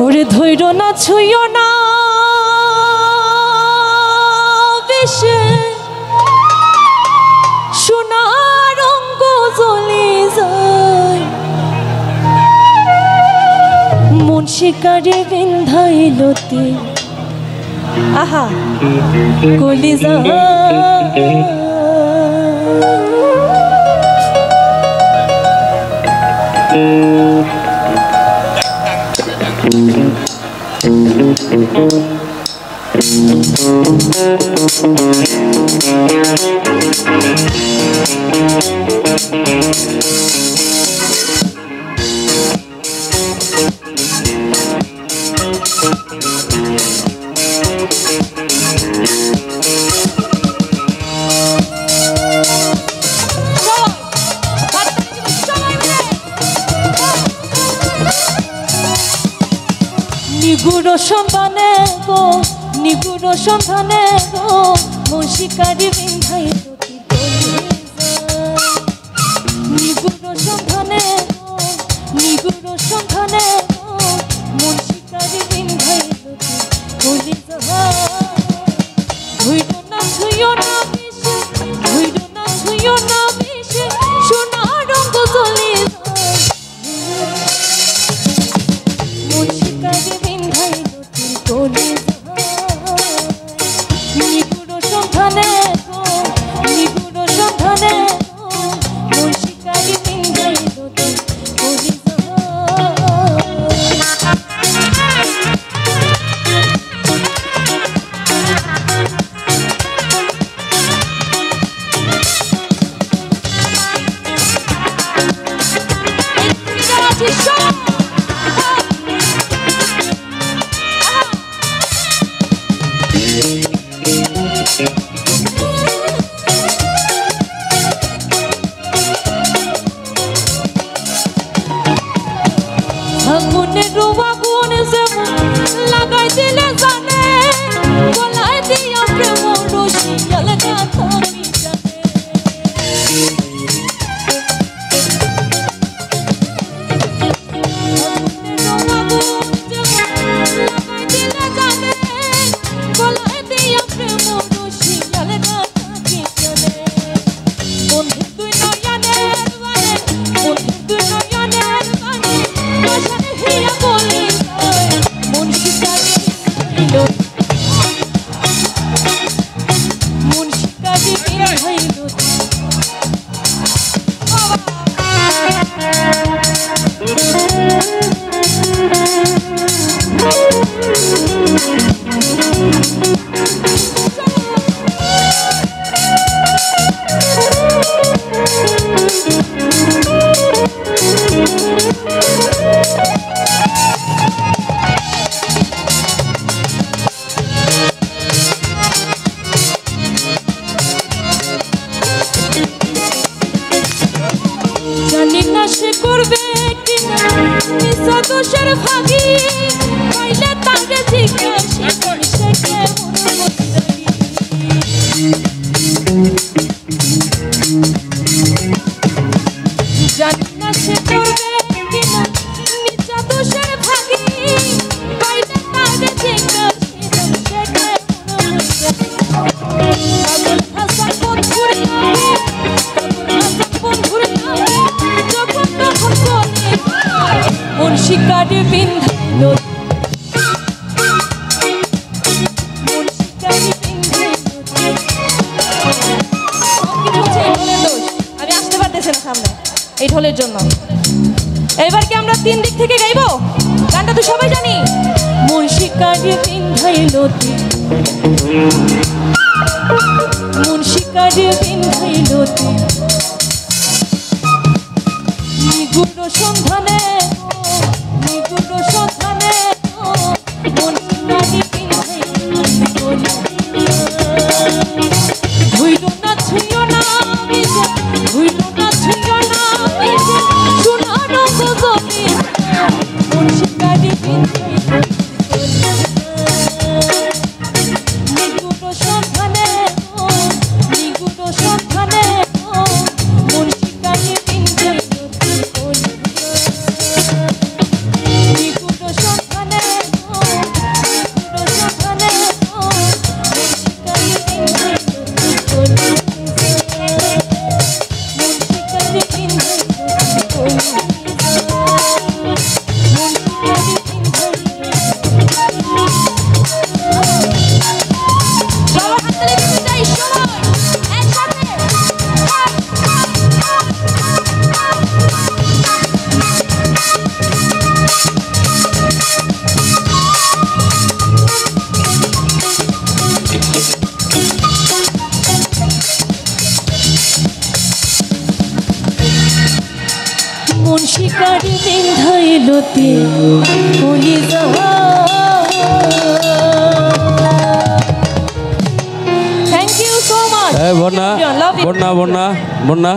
ওরে ধৈর্য না ছুঁয়ো না বেশে সোনার রঙ জ্বলে যায় মন শিকারে বিন্ধাইলতে আহা কলিজা নিগুড় সন্ধানে গো নিগুড় সন্ধানে গো মন শিকারি বিন্ধাই নিগুড় সন্ধানে গো নিগুড় সন্ধানে গো মন শিকারি বিন্ধাই বলি ধৈর্য না ছুঁয়ো না বেশে ধৈর্য না ছুঁয়ো না বেশে সোনার রঙ জ্বলে মন শিকারি নিগুড় সন্ধানে গো নিগুড় সন্ধানে গো মন শিকারি বিন্ধাইল বলি আগুনের আগুন যেমন লাগাই দিলে জানে গলায় দিয়া প্রেম রসিয়াল গাথা মিটানে আগুনের আগুন যেমন লাগাই দিলে জানে গলায় দিয়া প্রেম রসিয়াল গাথা মিটানে বন্ধু তুই নয়নের বানে বন্ধু তুই নয়নের বানে হিয়া বলি মন শিকারি মন শিকারি বিন্ধাইল জানি না সে করবে কিনা মিশা দোষের ভাগি পাইলে তাকে জিজ্ঞাসা সে কেমন জানি না সে করবে কিনা মিশা দোষের ভাগি পাইলে তাকে জিজ্ঞাসা সে কেমন পাগল হাসান বন্ধুরে মন শিকারি বিন্ধাইল মন শিকারি বিন্ধাইল আমি আসতে পারতেছি না সামনে এই ঢোলের জন্য এবার কি আমরা তিন দিক থেকে গাইবো গানটা তো সবাই জানি মন শিকারি বিন্ধাইল মন শিকারি বিন্ধাইল নিগুড় সন্ধানে নিগুড় সন্ধানে মন শিকারি বিন্ধাইল ধৈর্য না ছুঁয়ো না বেশে ধৈর্য না ছুঁয়ো না বেশে সোনার রঙ জ্বলে মন শিকারি বিন্ধাইল নিগুড় সন্ধানে নিগুড় সন্ধানে মন শিকারি বিন্ধাইল মন শিকারি বিন্ধাইলতে কলিজা থ্যাংক ইউ সো মাচ বন্যা বন্যা বন্যা বন্যা